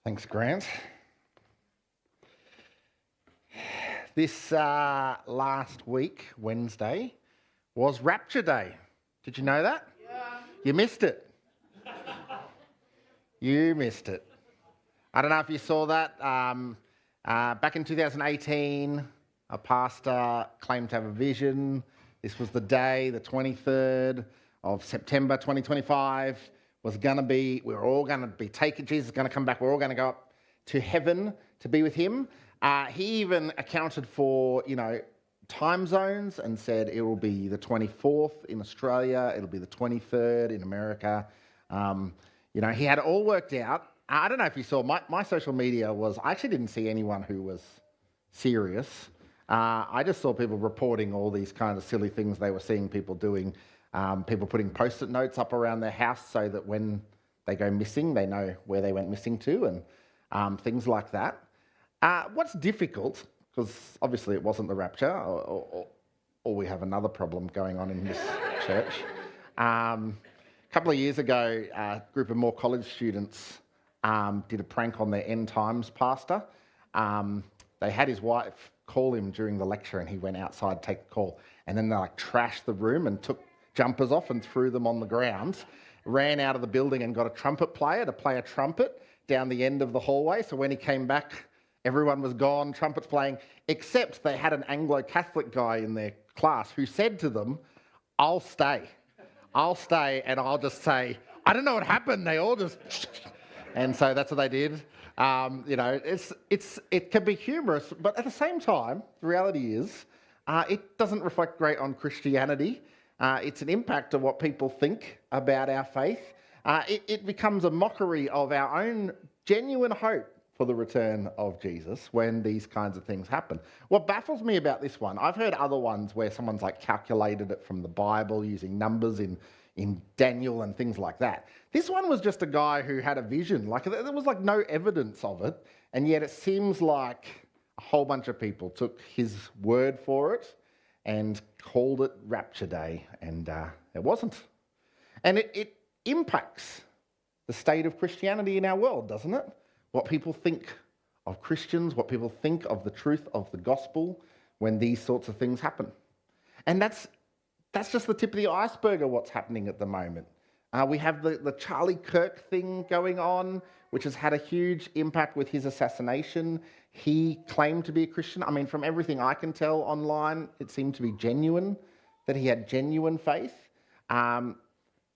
Thanks, Grant. This last week, Wednesday, was Rapture Day. Did you know that? Yeah. You missed it. You missed it. I don't know if you saw that. Back in 2018, a pastor claimed to have a vision. This was the day, the 23rd of September 2025, we were all going to be taken, Jesus is going to come back, we're all going to go up to heaven to be with him. He even accounted for, time zones and said it will be the 24th in Australia, it'll be the 23rd in America. He had it all worked out. I don't know if you saw, my social media I actually didn't see anyone who was serious. I just saw people reporting all these kind of silly things they were seeing people doing. People putting post-it notes up around their house so that when they go missing, they know where they went missing to, and things like that. What's difficult, because obviously it wasn't the rapture, or we have another problem going on in this church. A couple of years ago, a group of more college students did a prank on their end times pastor. They had his wife call him during the lecture, and he went outside to take the call, and then they trashed the room and took jumpers off and threw them on the ground, ran out of the building and got a trumpet player to play a trumpet down the end of the hallway. So when he came back, everyone was gone, trumpets playing, except they had an Anglo-Catholic guy in their class who said to them, I'll stay and I'll just say, I don't know what happened. They all just... And so that's what they did. It can be humorous, but at the same time, the reality is it doesn't reflect great on Christianity. It's an impact of what people think about our faith. It becomes a mockery of our own genuine hope for the return of Jesus when these kinds of things happen. What baffles me about this one, I've heard other ones where someone's calculated it from the Bible using numbers in Daniel and things like that. This one was just a guy who had a vision. There was no evidence of it, and yet it seems like a whole bunch of people took his word for it and called it Rapture Day, and it wasn't. And it impacts the state of Christianity in our world, doesn't it? What people think of Christians, what people think of the truth of the gospel when these sorts of things happen. And that's just the tip of the iceberg of what's happening at the moment. We have the Charlie Kirk thing going on, which has had a huge impact with his assassination. He claimed to be a Christian. I mean, from everything I can tell online, it seemed to be genuine, that he had genuine faith. But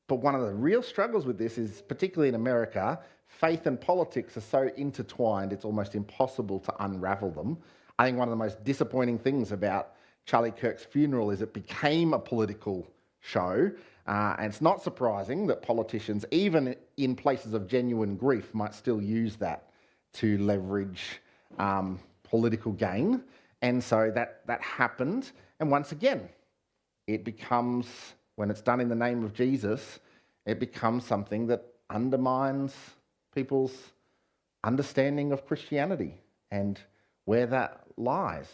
one of the real struggles with this is, particularly in America, faith and politics are so intertwined, it's almost impossible to unravel them. I think one of the most disappointing things about Charlie Kirk's funeral is it became a political show. And it's not surprising that politicians, even in places of genuine grief, might still use that to leverage political gain. And so that happened. And once again, it becomes, when it's done in the name of Jesus, it becomes something that undermines people's understanding of Christianity and where that lies.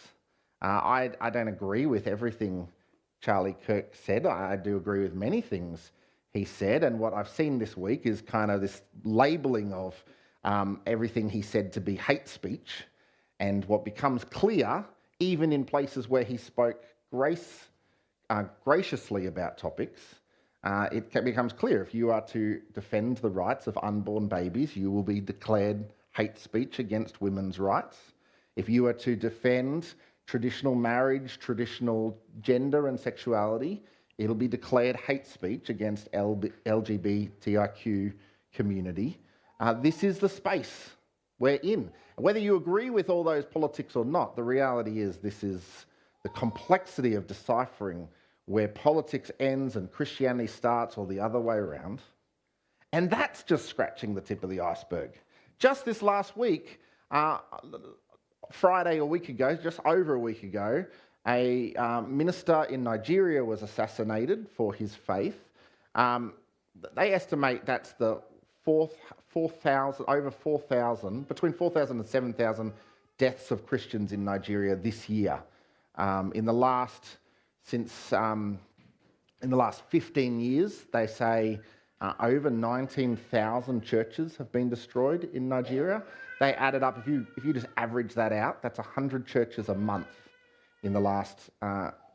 I don't agree with everything Charlie Kirk said. I do agree with many things he said, and what I've seen this week is kind of this labelling of everything he said to be hate speech, and what becomes clear, even in places where he spoke graciously about topics, it becomes clear if you are to defend the rights of unborn babies, you will be declared hate speech against women's rights. If you are to defend traditional marriage, traditional gender and sexuality, it'll be declared hate speech against LGBTIQ community. This is the space we're in. Whether you agree with all those politics or not, the reality is this is the complexity of deciphering where politics ends and Christianity starts, or the other way around. And that's just scratching the tip of the iceberg. Just this last week, Friday, a week ago, just over a week ago, a minister in Nigeria was assassinated for his faith. They estimate that's the 4,000, over 4,000, between 4,000 and 7,000 deaths of Christians in Nigeria this year. In the last 15 years, they say over 19,000 churches have been destroyed in Nigeria. They added up, if you just average that out, that's 100 churches a month in the last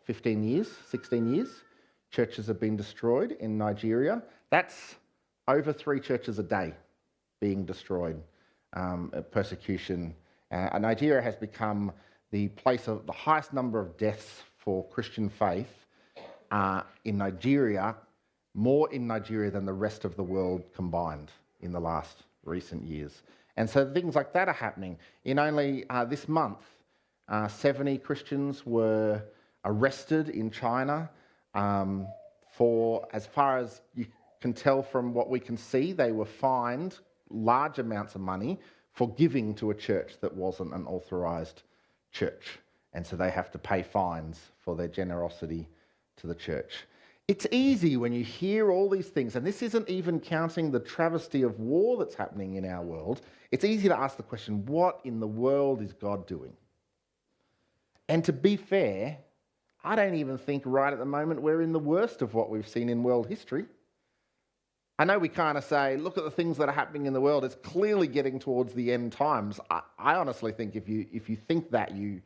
15 years, 16 years. Churches have been destroyed in Nigeria. That's over 3 churches a day being destroyed, persecution. Nigeria has become the place of the highest number of deaths for Christian faith in Nigeria, more in Nigeria than the rest of the world combined in the last recent years. And so things like that are happening. In only this month, 70 Christians were arrested in China for, as far as you can tell from what we can see, they were fined large amounts of money for giving to a church that wasn't an authorised church. And so they have to pay fines for their generosity to the church. It's easy when you hear all these things, and this isn't even counting the travesty of war that's happening in our world. It's easy to ask the question, what in the world is God doing? And to be fair, I don't even think right at the moment we're in the worst of what we've seen in world history. I know we kind of say, look at the things that are happening in the world. It's clearly getting towards the end times. I honestly think if you think that, you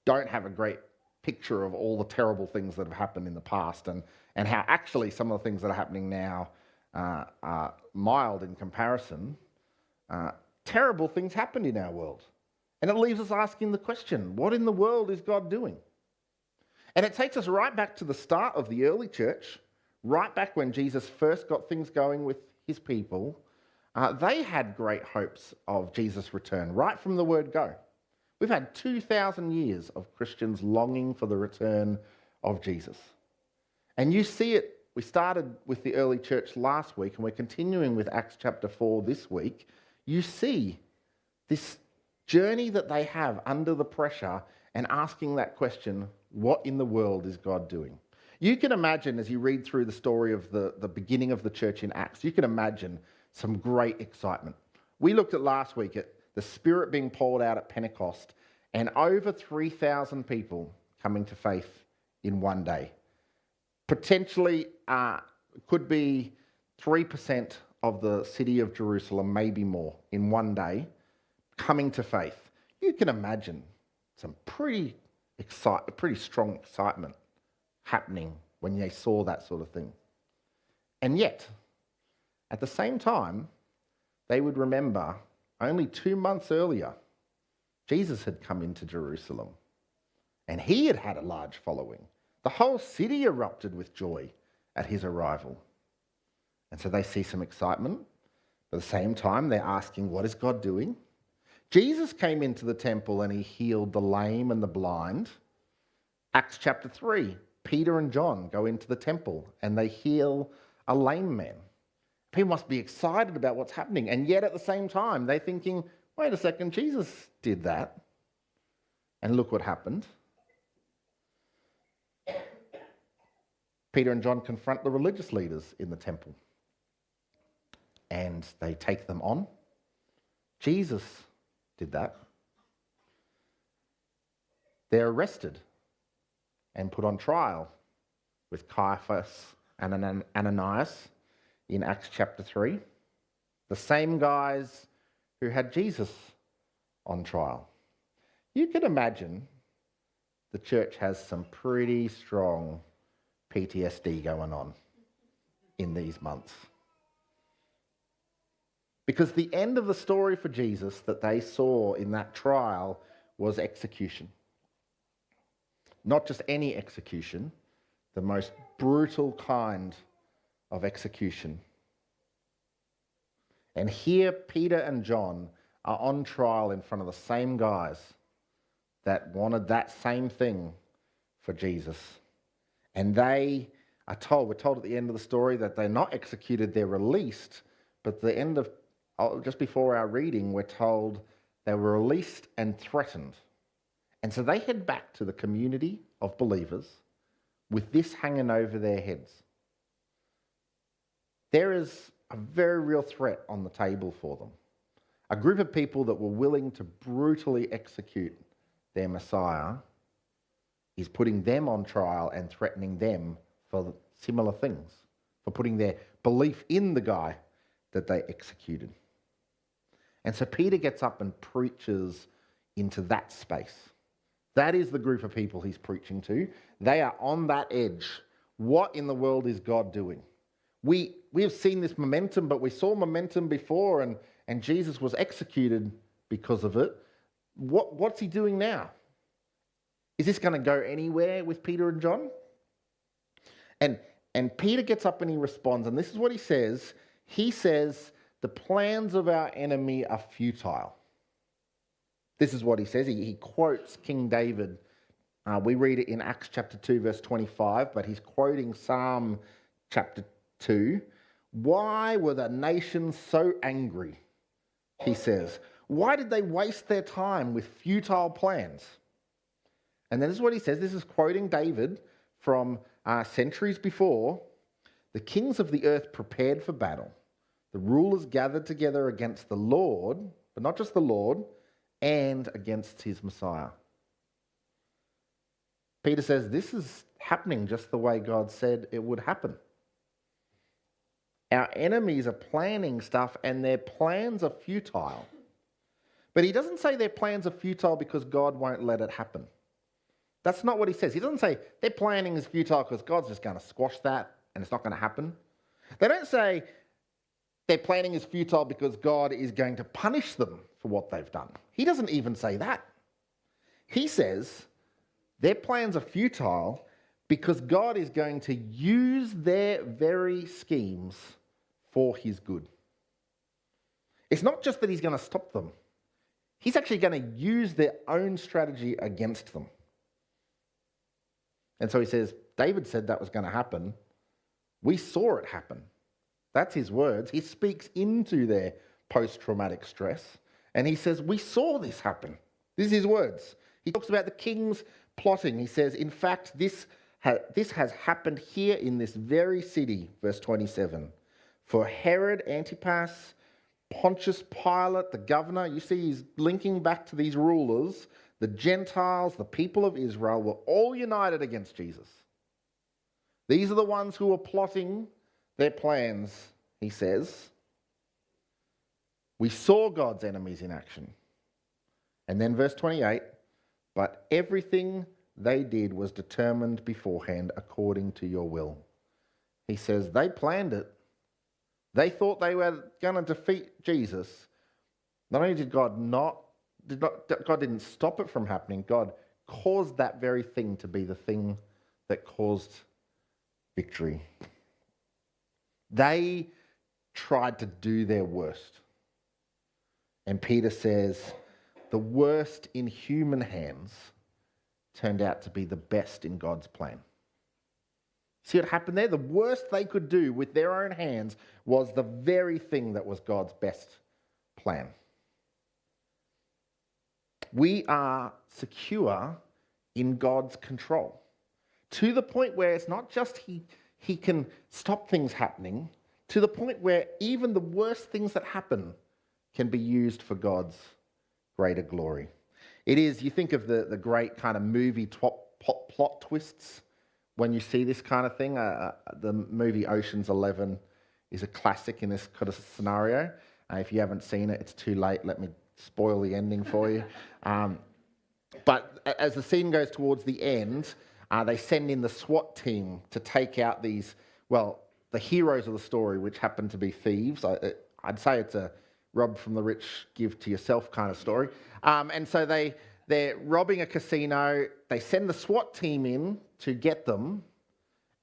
don't have a great picture of all the terrible things that have happened in the past and how actually some of the things that are happening now are mild in comparison. Terrible things happen in our world. And it leaves us asking the question, what in the world is God doing? And it takes us right back to the start of the early church, right back when Jesus first got things going with his people. They had great hopes of Jesus' return, right from the word go. We've had 2,000 years of Christians longing for the return of Jesus. And you see it, we started with the early church last week and we're continuing with Acts chapter 4 this week. You see this journey that they have under the pressure and asking that question, what in the world is God doing? You can imagine as you read through the story of the beginning of the church in Acts, you can imagine some great excitement. We looked at last week at the Spirit being poured out at Pentecost and over 3,000 people coming to faith in one day. Potentially could be 3% of the city of Jerusalem, maybe more, in one day, coming to faith. You can imagine some pretty strong excitement happening when they saw that sort of thing. And yet, at the same time, they would remember only 2 months earlier, Jesus had come into Jerusalem and he had had a large following. The whole city erupted with joy at his arrival. And so they see some excitement. At the same time, they're asking, what is God doing? Jesus came into the temple and he healed the lame and the blind. Acts chapter 3, Peter and John go into the temple and they heal a lame man. People must be excited about what's happening. And yet at the same time, they're thinking, wait a second, Jesus did that. And look what happened. Peter and John confront the religious leaders in the temple. And they take them on. Jesus did that. They're arrested and put on trial with Caiaphas and Ananias in Acts chapter 3. The same guys who had Jesus on trial. You can imagine the church has some pretty strong PTSD going on in these months. Because the end of the story for Jesus that they saw in that trial was execution. Not just any execution, the most brutal kind of execution. And here Peter and John are on trial in front of the same guys that wanted that same thing for Jesus. And they are told, we're told at the end of the story that they're not executed, they're released. But at the end of, just before our reading, we're told they were released and threatened. And so they head back to the community of believers with this hanging over their heads. There is a very real threat on the table for them. A group of people that were willing to brutally execute their Messiah is putting them on trial and threatening them for similar things, for putting their belief in the guy that they executed. And so Peter gets up and preaches into that space. That is the group of people he's preaching to. They are on that edge. What in the world is God doing? We have seen this momentum, but we saw momentum before, and Jesus was executed because of it. What's he doing now? Is this going to go anywhere with Peter and John? And Peter gets up and he responds, and this is what he says. He says, the plans of our enemy are futile. This is what he says. He quotes King David. We read it in Acts chapter 2, verse 25, but he's quoting Psalm chapter 2. Why were the nations so angry? He says. Why did they waste their time with futile plans? And then this is what he says. This is quoting David from centuries before. The kings of the earth prepared for battle. The rulers gathered together against the Lord, but not just the Lord, and against his Messiah. Peter says this is happening just the way God said it would happen. Our enemies are planning stuff and their plans are futile. But he doesn't say their plans are futile because God won't let it happen. That's not what he says. He doesn't say their planning is futile because God's just going to squash that and it's not going to happen. They don't say their planning is futile because God is going to punish them for what they've done. He doesn't even say that. He says their plans are futile because God is going to use their very schemes for his good. It's not just that he's going to stop them. He's actually going to use their own strategy against them. And so he says, David said that was going to happen. We saw it happen. That's his words. He speaks into their post-traumatic stress. And he says, we saw this happen. This is his words. He talks about the kings plotting. He says, in fact, this has happened here in this very city, verse 27. For Herod Antipas, Pontius Pilate, the governor, you see he's linking back to these rulers, the Gentiles, the people of Israel were all united against Jesus. These are the ones who were plotting their plans, he says. We saw God's enemies in action. And then verse 28, but everything they did was determined beforehand according to your will. He says they planned it. They thought they were going to defeat Jesus. Not only did God God didn't stop it from happening, God caused that very thing to be the thing that caused victory. They tried to do their worst. And Peter says, the worst in human hands turned out to be the best in God's plan. See what happened there? The worst they could do with their own hands was the very thing that was God's best plan. We are secure in God's control, to the point where it's not just he can stop things happening, to the point where even the worst things that happen can be used for God's greater glory. It is, you think of the great kind of movie plot twists when you see this kind of thing. The movie Ocean's 11 is a classic in this kind of scenario. If you haven't seen it, it's too late. Let me spoil the ending for you. But as the scene goes towards the end, they send in the SWAT team to take out these, the heroes of the story, which happen to be thieves. I'd say it's a rob from the rich, give to yourself kind of story. And so they're robbing a casino. They send the SWAT team in to get them.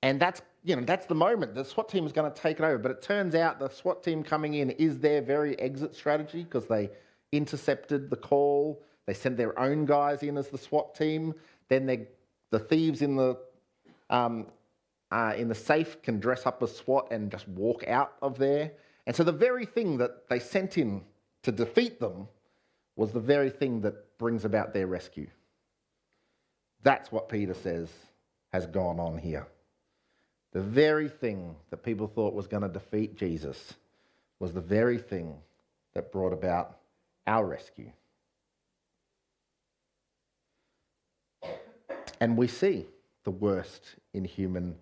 And that's the moment. The SWAT team is going to take it over. But it turns out the SWAT team coming in is their very exit strategy because they intercepted the call. They sent their own guys in as the SWAT team. Then the thieves in the safe can dress up as SWAT and just walk out of there. And so the very thing that they sent in to defeat them was the very thing that brings about their rescue. That's what Peter says has gone on here. The very thing that people thought was going to defeat Jesus was the very thing that brought about our rescue. And we see the worst in human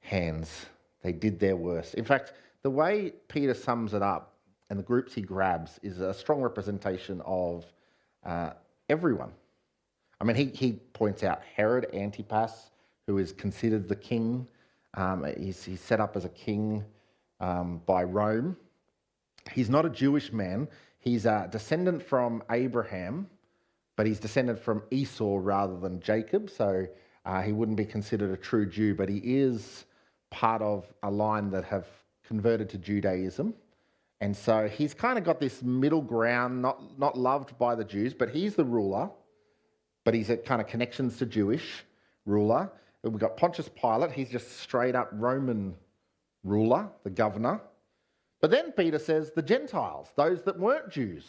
hands They did their worst. In fact, the way Peter sums it up and the groups he grabs is a strong representation of everyone. I mean, he points out Herod Antipas, who is considered the king. He's set up as a king by Rome. He's not a Jewish man. He's a descendant from Abraham, but he's descended from Esau rather than Jacob, so he wouldn't be considered a true Jew, but he is part of a line that have converted to Judaism. And so he's kind of got this middle ground, not loved by the Jews, but he's the ruler, but he's got kind of connections to Jewish ruler. We've got Pontius Pilate, he's just straight up Roman ruler, the governor. But then Peter says the Gentiles, those that weren't Jews,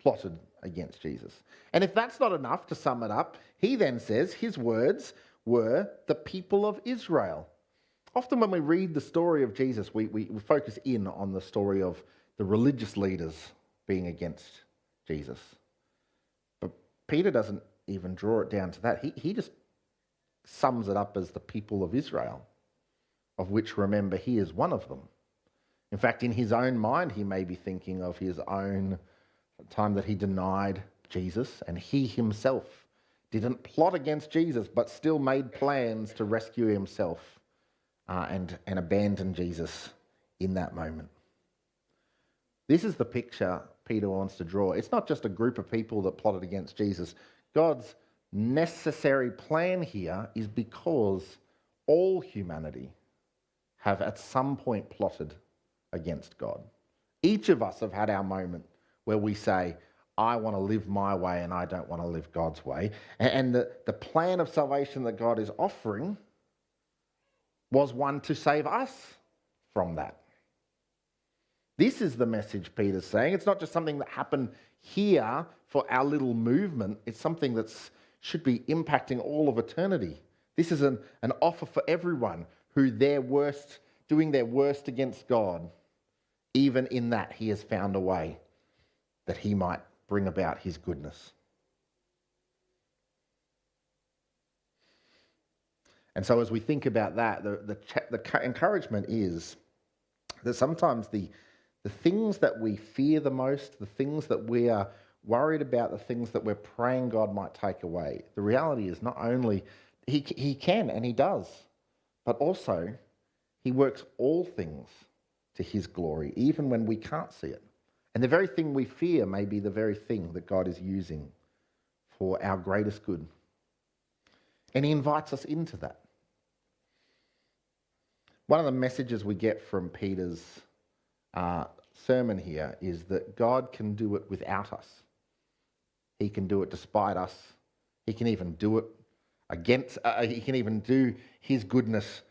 plotted against Jesus. And if that's not enough to sum it up, he then says his words were the people of Israel. Often when we read the story of Jesus, we focus in on the story of the religious leaders being against Jesus. But Peter doesn't even draw it down to that. He just sums it up as the people of Israel, of which, remember, he is one of them. In fact, in his own mind, he may be thinking of his own time that he denied Jesus, and he himself didn't plot against Jesus, but still made plans to rescue himself and abandon Jesus in that moment. This is the picture Peter wants to draw. It's not just a group of people that plotted against Jesus. God's necessary plan here is because all humanity have at some point plotted against God. Each of us have had our moment where we say, I want to live my way and I don't want to live God's way. And the plan of salvation that God is offering was one to save us from that. This is the message Peter's saying. It's not just something that happened here for our little movement. It's something that should be impacting all of eternity. This is an offer for everyone who doing their worst against God. Even in that, he has found a way that he might bring about his goodness. And so as we think about that, the encouragement is that sometimes the things that we fear the most, the things that we are worried about, the things that we're praying God might take away, the reality is not only he can and he does, but also he works all things to his glory, even when we can't see it. And the very thing we fear may be the very thing that God is using for our greatest good. And he invites us into that. One of the messages we get from Peter's sermon here is that God can do it without us. He can do it despite us. He can even do it he can even do his goodness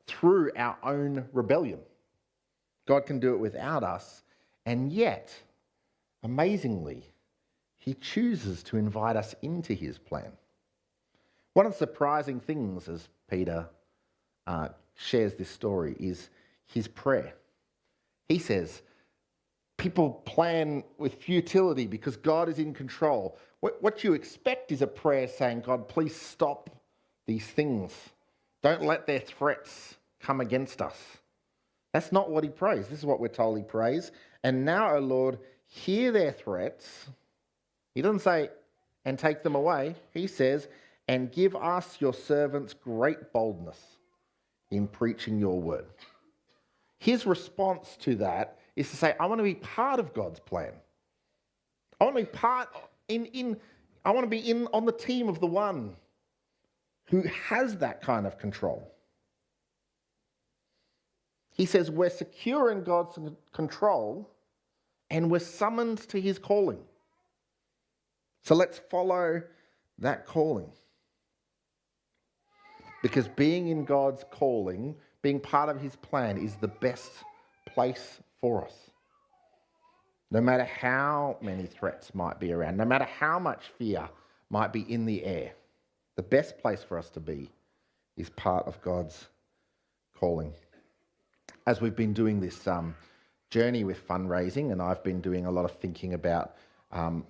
through our own rebellion. God can do it without us, and yet, amazingly, he chooses to invite us into his plan. One of the surprising things as Peter shares this story is his prayer. He says, people plan with futility because God is in control. What you expect is a prayer saying, God, please stop these things. Don't let their threats come against us. That's not what he prays. This is what we're told he prays. And now, O Lord, hear their threats. He doesn't say, and take them away. He says, and give us, your servants, great boldness in preaching your word. His response to that is to say, I want to be part of God's plan. I want to be part I want to be on the team of the one who has that kind of control. He says we're secure in God's control and we're summoned to his calling. So let's follow that calling. Because being in God's calling, being part of his plan, is the best place for us. No matter how many threats might be around, no matter how much fear might be in the air, the best place for us to be is part of God's calling. As we've been doing this journey with fundraising, and I've been doing a lot of thinking about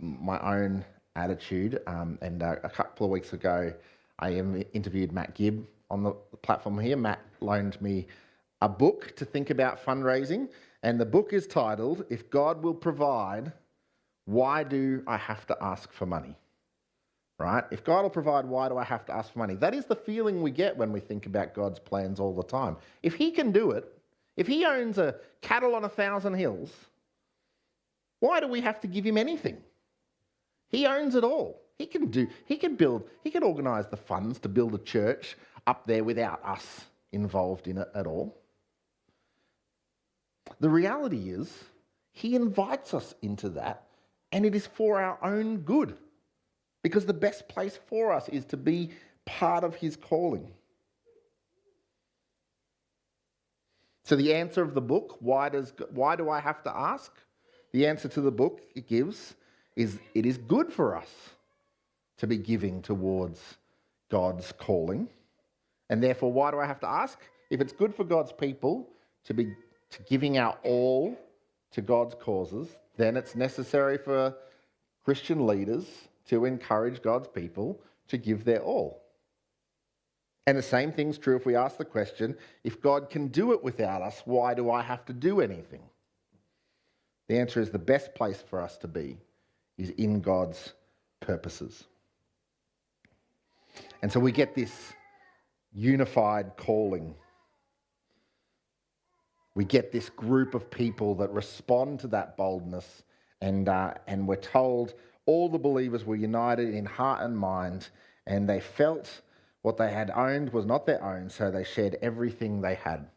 my own attitude, and a couple of weeks ago I interviewed Matt Gibb on the platform here. Matt loaned me a book to think about fundraising, and the book is titled, If God Will Provide, Why Do I Have to Ask for Money? Right? If God will provide, why do I have to ask for money? That is the feeling we get when we think about God's plans all the time. If he can do it, if he owns a cattle on 1,000 hills, why do we have to give him anything? He owns it all. He can organise the funds to build a church up there without us involved in it at all. The reality is, he invites us into that, and it is for our own good. Because the best place for us is to be part of his calling. So the answer of the book, why do I have to ask? The answer to the book it gives is it is good for us to be giving towards God's calling. And therefore, why do I have to ask? If it's good for God's people to giving our all to God's causes, then it's necessary for Christian leaders to encourage God's people to give their all. And the same thing's true if we ask the question, if God can do it without us, why do I have to do anything? The answer is the best place for us to be is in God's purposes. And so we get this unified calling. We get this group of people that respond to that boldness, and we're told all the believers were united in heart and mind, and they felt what they had owned was not their own, so they shared everything they had.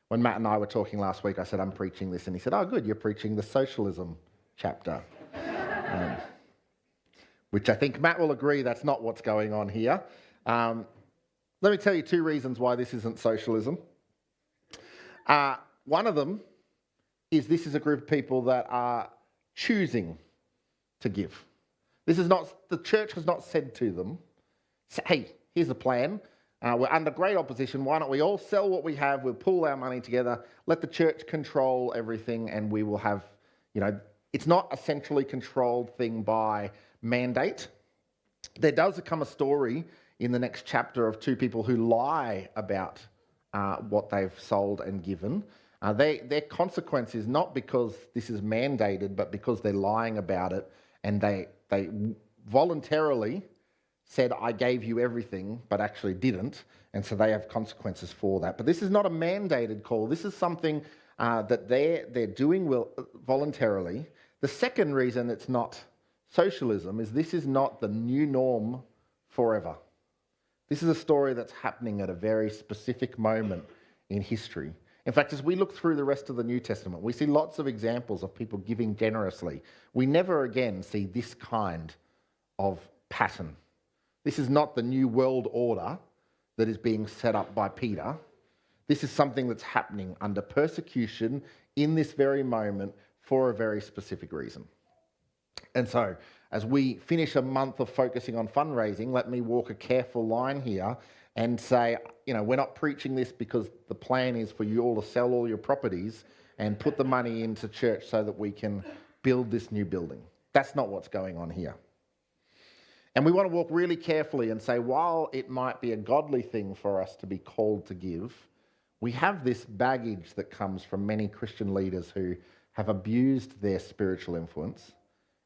When Matt and I were talking last week, I said, I'm preaching this, and he said, oh, good, you're preaching the socialism chapter. Which I think Matt will agree that's not what's going on here. Let me tell you 2 reasons why this isn't socialism. One of them is this is a group of people that are choosing to give. The church has not said to them, hey, here's the plan. We're under great opposition. Why don't we all sell what we have? We'll pool our money together. Let the church control everything, and we will have, it's not a centrally controlled thing by mandate. There does come a story in the next chapter of 2 people who lie about what they've sold and given. Their consequence is not because this is mandated, but because they're lying about it, and they voluntarily said, I gave you everything, but actually didn't, and so they have consequences for that. But this is not a mandated call. This is something that they're doing voluntarily. The second reason it's not socialism is this is not the new norm forever. This is a story that's happening at a very specific moment in history. In fact, as we look through the rest of the New Testament, we see lots of examples of people giving generously. We never again see this kind of pattern. This is not the new world order that is being set up by Peter. This is something that's happening under persecution in this very moment for a very specific reason. And so, as we finish a month of focusing on fundraising, let me walk a careful line here and say, we're not preaching this because the plan is for you all to sell all your properties and put the money into church so that we can build this new building. That's not what's going on here. And we want to walk really carefully and say, while it might be a godly thing for us to be called to give, we have this baggage that comes from many Christian leaders who have abused their spiritual influence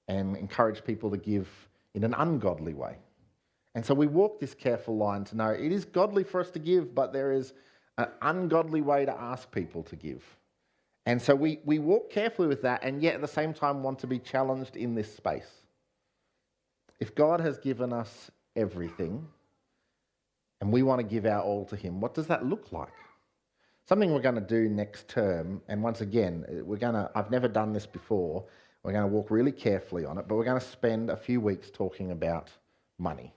and encourage people to give in an ungodly way. And so we walk this careful line to know it is godly for us to give, but there is an ungodly way to ask people to give. And so we walk carefully with that, and yet at the same time want to be challenged in this space. If God has given us everything and we want to give our all to him, what does that look like? Something we're going to do next term, and once again, I've never done this before, we're going to walk really carefully on it, but we're going to spend a few weeks talking about money.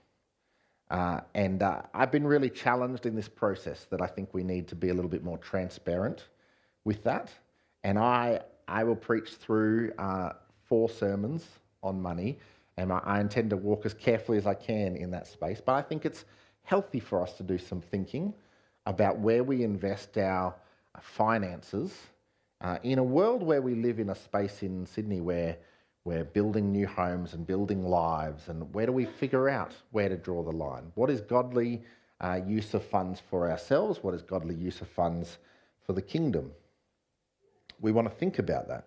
And I've been really challenged in this process that I think we need to be a little bit more transparent with that. And I will preach through 4 sermons on money, and I intend to walk as carefully as I can in that space. But I think it's healthy for us to do some thinking about where we invest our finances in a world where we live in a space in Sydney where we're building new homes and building lives, and where do we figure out where to draw the line? What is godly use of funds for ourselves? What is godly use of funds for the kingdom. We want to think about that.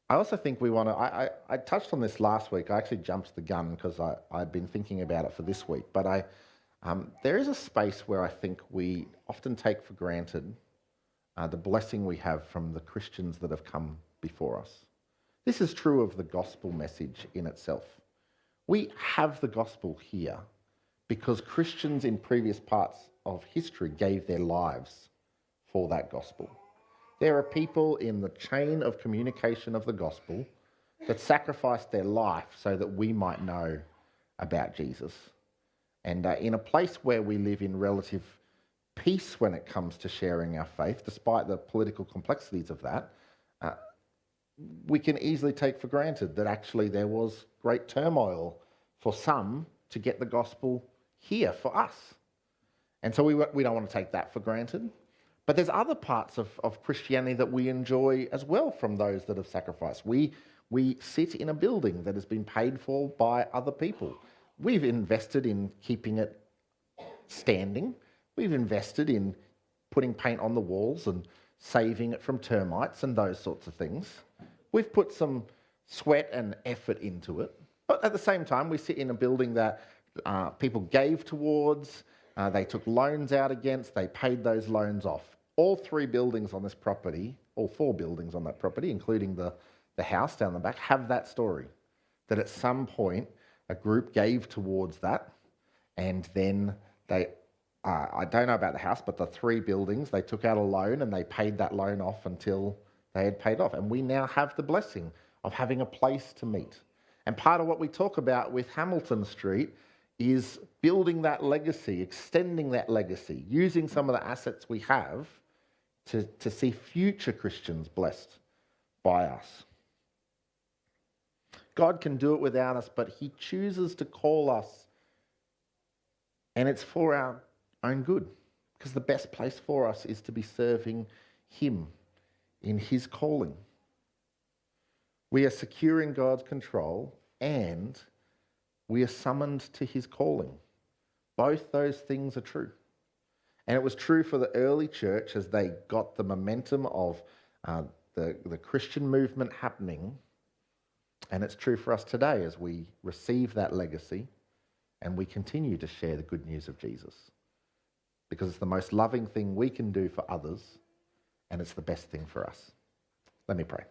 I also think we want to, I touched on this last week. I actually jumped the gun because I'd been thinking about it for this week. But there is a space where I think we often take for granted the blessing we have from the Christians that have come before us. This is true of the gospel message in itself. We have the gospel here because Christians in previous parts of history gave their lives for that gospel. There are people in the chain of communication of the gospel that sacrificed their life so that we might know about Jesus. And in a place where we live in relative peace when it comes to sharing our faith, despite the political complexities of that, we can easily take for granted that actually there was great turmoil for some to get the gospel here for us. And so we don't want to take that for granted. But there's other parts of Christianity that we enjoy as well from those that have sacrificed. We sit in a building that has been paid for by other people. We've invested in keeping it standing. We've invested in putting paint on the walls and saving it from termites and those sorts of things. We've put some sweat and effort into it. But at the same time, we sit in a building that people gave towards, they took loans out against, they paid those loans off. All 3 buildings on this property, all 4 buildings on that property, including the house down the back, have that story. That at some point, a group gave towards that, and then they, I don't know about the house, but the 3 buildings, they took out a loan and they paid that loan off until they had paid off. And we now have the blessing of having a place to meet. And part of what we talk about with Hamilton Street is building that legacy, extending that legacy, using some of the assets we have to see future Christians blessed by us. God can do it without us, but he chooses to call us, and it's for our own good, because the best place for us is to be serving him in his calling. We are secure in God's control, and we are summoned to his calling. Both those things are true. And it was true for the early church as they got the momentum of the Christian movement happening. And it's true for us today as we receive that legacy and we continue to share the good news of Jesus. Because it's the most loving thing we can do for others, and it's the best thing for us. Let me pray.